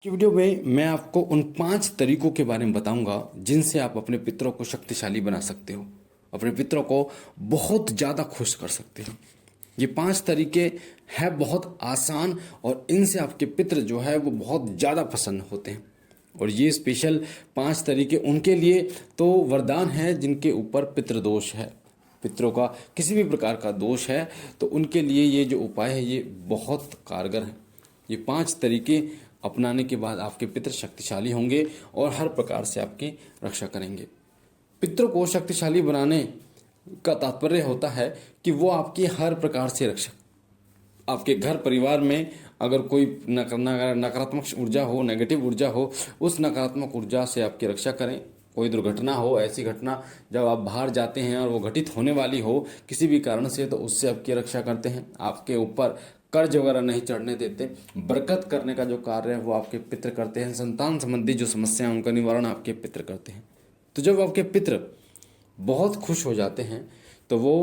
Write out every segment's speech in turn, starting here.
की वीडियो में मैं आपको उन 5 तरीकों के बारे में बताऊंगा जिनसे आप अपने पितरों को शक्तिशाली बना सकते हो, अपने पितरों को बहुत ज़्यादा खुश कर सकते हो। ये 5 तरीके हैं बहुत आसान और इनसे आपके पितर जो है वो बहुत ज़्यादा प्रसन्न होते हैं। और ये स्पेशल 5 तरीके उनके लिए तो वरदान है जिनके ऊपर पितृदोष है, पितरों का किसी भी प्रकार का दोष है, तो उनके लिए ये जो उपाय है ये बहुत कारगर है। ये 5 तरीके अपनाने के बाद आपके पितृ शक्तिशाली होंगे और हर प्रकार से आपकी रक्षा करेंगे। पितरों को शक्तिशाली बनाने का तात्पर्य होता है कि वो आपकी हर प्रकार से रक्षा, आपके घर परिवार में अगर कोई नकारात्मक ऊर्जा हो, नेगेटिव ऊर्जा हो, उस नकारात्मक ऊर्जा से आपकी रक्षा करें। कोई दुर्घटना हो, ऐसी घटना जब आप बाहर जाते हैं और वो घटित होने वाली हो किसी भी कारण से, तो उससे आपकी रक्षा करते हैं। आपके ऊपर कर्ज वगैरह नहीं चढ़ने देते। बरकत करने का जो कार्य है वो आपके पितृ करते हैं। संतान संबंधी जो समस्या है उनका निवारण आपके पितृ करते हैं। तो जब आपके पितृ बहुत खुश हो जाते हैं तो वो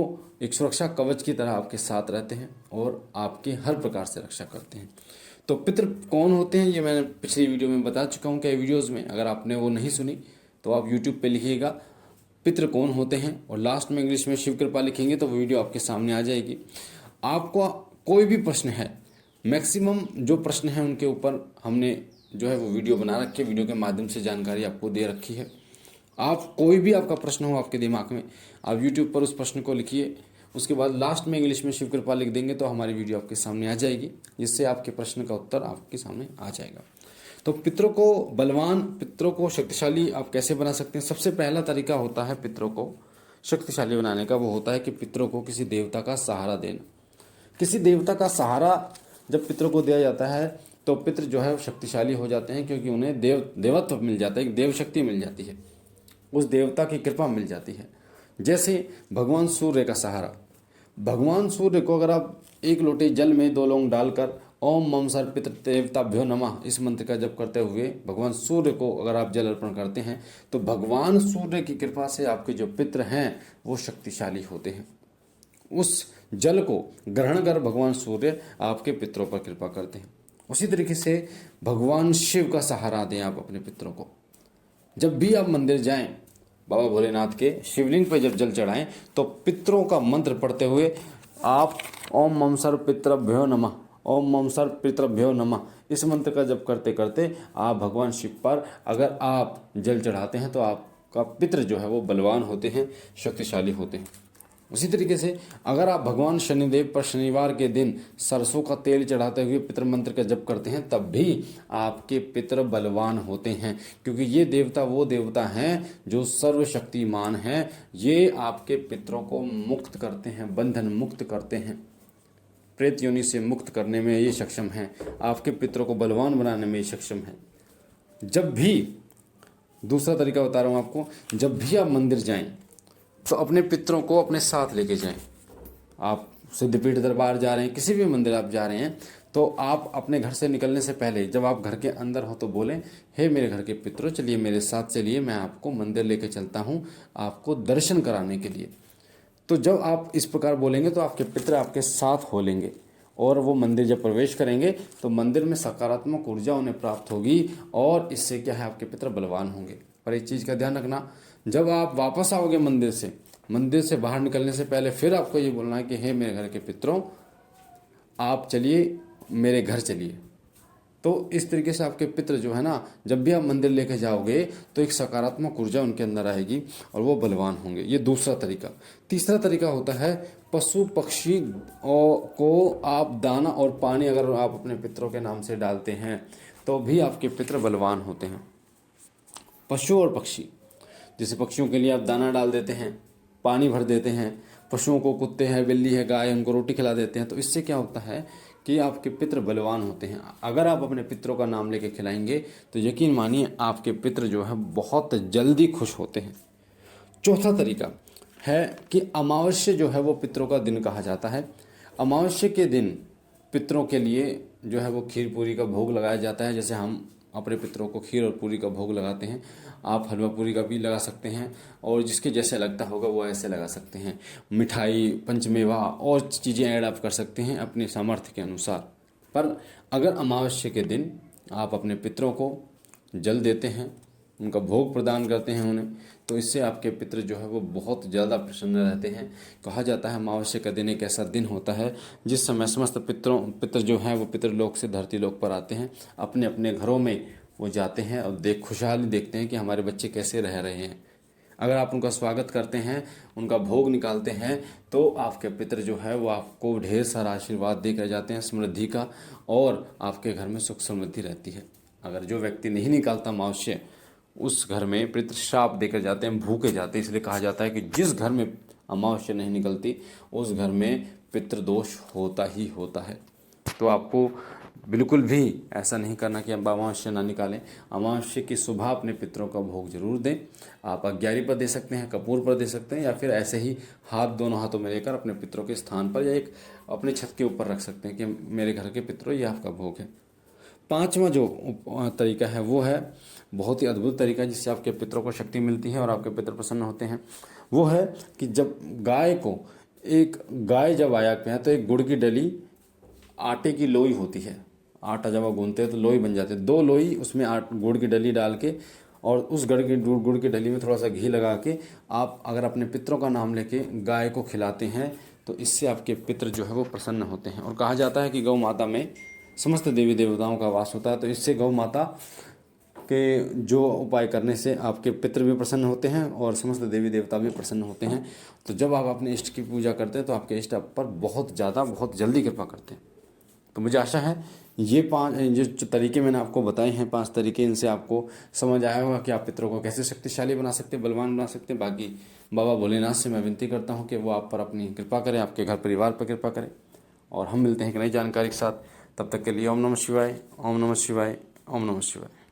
एक सुरक्षा कवच की तरह आपके साथ रहते हैं और आपकी हर प्रकार से रक्षा करते हैं। तो पितृ कौन होते हैं ये मैंने पिछली वीडियो में बता चुका हूँ। कई वीडियोज़ में अगर आपने वो नहीं सुनी तो आप यूट्यूब पे लिखिएगा पितृ कौन होते हैं और लास्ट में इंग्लिश में शिव कृपा लिखेंगे तो वो वीडियो आपके सामने आ जाएगी। आपको कोई भी प्रश्न है, मैक्सिमम जो प्रश्न है उनके ऊपर हमने जो है वो वीडियो बना रखी है, वीडियो के माध्यम से जानकारी आपको दे रखी है। आप कोई भी आपका प्रश्न हो आपके दिमाग में, आप यूट्यूब पर उस प्रश्न को लिखिए, उसके बाद लास्ट में इंग्लिश में शिव कृपा लिख देंगे तो हमारी वीडियो आपके सामने आ जाएगी, जिससे आपके प्रश्न का उत्तर आपके सामने आ जाएगा। तो पितरों को बलवान, पितरों को शक्तिशाली आप कैसे बना सकते हैं? सबसे पहला तरीका होता है पितरों को शक्तिशाली बनाने का, वो होता है कि पितरों को किसी देवता का सहारा देना। किसी देवता का सहारा जब पितरों को दिया जाता है तो पितृ जो है वो शक्तिशाली हो जाते हैं, क्योंकि उन्हें देवत्व मिल जाता है, देव शक्ति मिल जाती है, उस देवता की कृपा मिल जाती है। जैसे भगवान सूर्य का सहारा, भगवान सूर्य को अगर आप एक लोटे जल में 2 लौंग डालकर ओम मम सर पितृ देवताभ्यो नमः इस मंत्र का जप करते हुए भगवान सूर्य को अगर आप जल अर्पण करते हैं तो भगवान सूर्य की कृपा से आपके जो पितृ हैं वो शक्तिशाली होते हैं। उस जल को ग्रहण कर भगवान सूर्य आपके पितरों पर कृपा करते हैं। उसी तरीके से भगवान शिव का सहारा दें आप अपने पितरों को। जब भी आप मंदिर जाएं, बाबा भोलेनाथ के शिवलिंग पर जब जल चढ़ाएं तो पितरों का मंत्र पढ़ते हुए आप ओम मम सर्व पितृभ्यो नमः, ओम मम सर्व पितृभ्यो नमः इस मंत्र का जप करते करते आप भगवान शिव पर अगर आप जल चढ़ाते हैं तो आपका पितृ जो है वो बलवान होते हैं, शक्तिशाली होते हैं। उसी तरीके से अगर आप भगवान शनिदेव पर शनिवार के दिन सरसों का तेल चढ़ाते हुए पितृ मंत्र का जप करते हैं तब भी आपके पितृ बलवान होते हैं, क्योंकि ये देवता वो देवता हैं जो सर्वशक्तिमान हैं। ये आपके पितरों को मुक्त करते हैं, बंधन मुक्त करते हैं, प्रेत योनि से मुक्त करने में ये सक्षम हैं, आपके पितरों को बलवान बनाने में ये सक्षम हैं। जब भी, दूसरा तरीका बता रहा हूँ आपको, जब भी आप मंदिर जाएं तो अपने पितरों को अपने साथ लेके जाएं। आप सिद्धपीठ दरबार जा रहे हैं, किसी भी मंदिर आप जा रहे हैं, तो आप अपने घर से निकलने से पहले जब आप घर के अंदर हो तो बोलें, हे मेरे घर के पितरों, चलिए मेरे साथ चलिए, मैं आपको मंदिर लेके चलता हूँ आपको दर्शन कराने के लिए। तो जब आप इस प्रकार बोलेंगे तो आपके पितर आपके साथ हो लेंगे और वो मंदिर जब प्रवेश करेंगे तो मंदिर में सकारात्मक ऊर्जा उन्हें प्राप्त होगी और इससे क्या है आपके पितर बलवान होंगे। पर एक चीज़ का ध्यान रखना, जब आप वापस आओगे मंदिर से बाहर निकलने से पहले फिर आपको ये बोलना है कि हे मेरे घर के पितरों, आप चलिए मेरे घर चलिए। तो इस तरीके से आपके पितृ जो है ना, जब भी आप मंदिर लेके जाओगे तो एक सकारात्मक ऊर्जा उनके अंदर आएगी और वो बलवान होंगे। ये दूसरा तरीका। तीसरा तरीका होता है पशु पक्षी को आप दाना और पानी अगर आप अपने पितरों के नाम से डालते हैं तो भी आपके पितृ बलवान होते हैं। पशु और पक्षी, जैसे पक्षियों के लिए आप दाना डाल देते हैं, पानी भर देते हैं, पशुओं को कुत्ते हैं, बिल्ली है, गाय, उनको रोटी खिला देते हैं, तो इससे क्या होता है कि आपके पितृ बलवान होते हैं। अगर आप अपने पितरों का नाम लेके खिलाएंगे तो यकीन मानिए आपके पितृ जो है बहुत जल्दी खुश होते हैं। चौथा तरीका है कि अमावस्या जो है वो पितरों का दिन कहा जाता है। अमावस्या के दिन पितरों के लिए जो है वो खीर पूरी का भोग लगाया जाता है। जैसे हम अपने पितरों को खीर और पूरी का भोग लगाते हैं, आप हलवा पूरी का भी लगा सकते हैं और जिसके जैसे लगता होगा वो ऐसे लगा सकते हैं। मिठाई, पंचमेवा और चीज़ें ऐड आप कर सकते हैं अपने सामर्थ्य के अनुसार। पर अगर अमावस्या के दिन आप अपने पितरों को जल देते हैं, उनका भोग प्रदान करते हैं उन्हें, तो इससे आपके पितृ जो है वो बहुत ज़्यादा प्रसन्न रहते हैं। कहा जाता है अमावस्या का दिन एक ऐसा दिन होता है जिस समय समस्त पितृ जो हैं वो पितृलोक से धरती लोक पर आते हैं, अपने अपने घरों में वो जाते हैं और खुशहाली देखते हैं कि हमारे बच्चे कैसे रह रहे हैं। अगर आप उनका स्वागत करते हैं, उनका भोग निकालते हैं, तो आपके पितृ जो है वो आपको ढेर सारा आशीर्वाद दे कर जाते हैं समृद्धि का, और आपके घर में सुख समृद्धि रहती है। अगर जो व्यक्ति नहीं निकालता अमावस्या, उस घर में पितृ श्राप देकर जाते हैं, भूखे जाते हैं। इसलिए कहा जाता है कि जिस घर में अमावस्या नहीं निकलती उस घर में पितृदोष होता ही होता है। तो आपको बिल्कुल भी ऐसा नहीं करना कि आप अमावस्या ना निकालें। अमावस्या की सुबह अपने पितरों का भोग जरूर दें। आप अग्यारी पर दे सकते हैं, कपूर पर दे सकते हैं, या फिर ऐसे ही दोनों हाथों में लेकर अपने पितरों के स्थान पर या एक अपने छत के ऊपर रख सकते हैं कि मेरे घर के पितरों ये आपका भोग है। पांचवा जो तरीका है वो है बहुत ही अद्भुत तरीका जिससे आपके पितरों को शक्ति मिलती है और आपके पितर प्रसन्न होते हैं। वो है कि जब गाय जब आया पे है तो एक गुड़ की डली, आटे की लोई होती है, आटा जब आप गूंथते हैं तो लोई बन जाती है, 2 लोई उसमें गुड़ की डली डाल के और उस गुड़ की डली में थोड़ा सा घी लगा के आप अगर अपने पितरों का नाम लेके गाय को खिलाते हैं तो इससे आपके पितर जो है वो प्रसन्न होते हैं। और कहा जाता है कि गौ माता में समस्त देवी देवताओं का वास होता है, तो इससे गौ माता के जो उपाय करने से आपके पितृ भी प्रसन्न होते हैं और समस्त देवी देवता भी प्रसन्न होते हैं। तो जब आप अपने इष्ट की पूजा करते हैं तो आपके इष्ट आप पर बहुत जल्दी कृपा करते हैं। तो मुझे आशा है ये 5 जो तरीके मैंने आपको बताए हैं, 5 तरीके, इनसे आपको समझ आया होगा कि आप पितरों को कैसे शक्तिशाली बना सकते हैं, बलवान बना सकते हैं। बाकी बाबा भोलेनाथ से मैं विनती करता हूँ कि वो आप पर अपनी कृपा करें, आपके घर परिवार पर कृपा करें। और हम मिलते हैं एक नई जानकारी के साथ। तब तक के लिए ओम नमः शिवाय, ओम नमः शिवाय, ओम नमः शिवाय।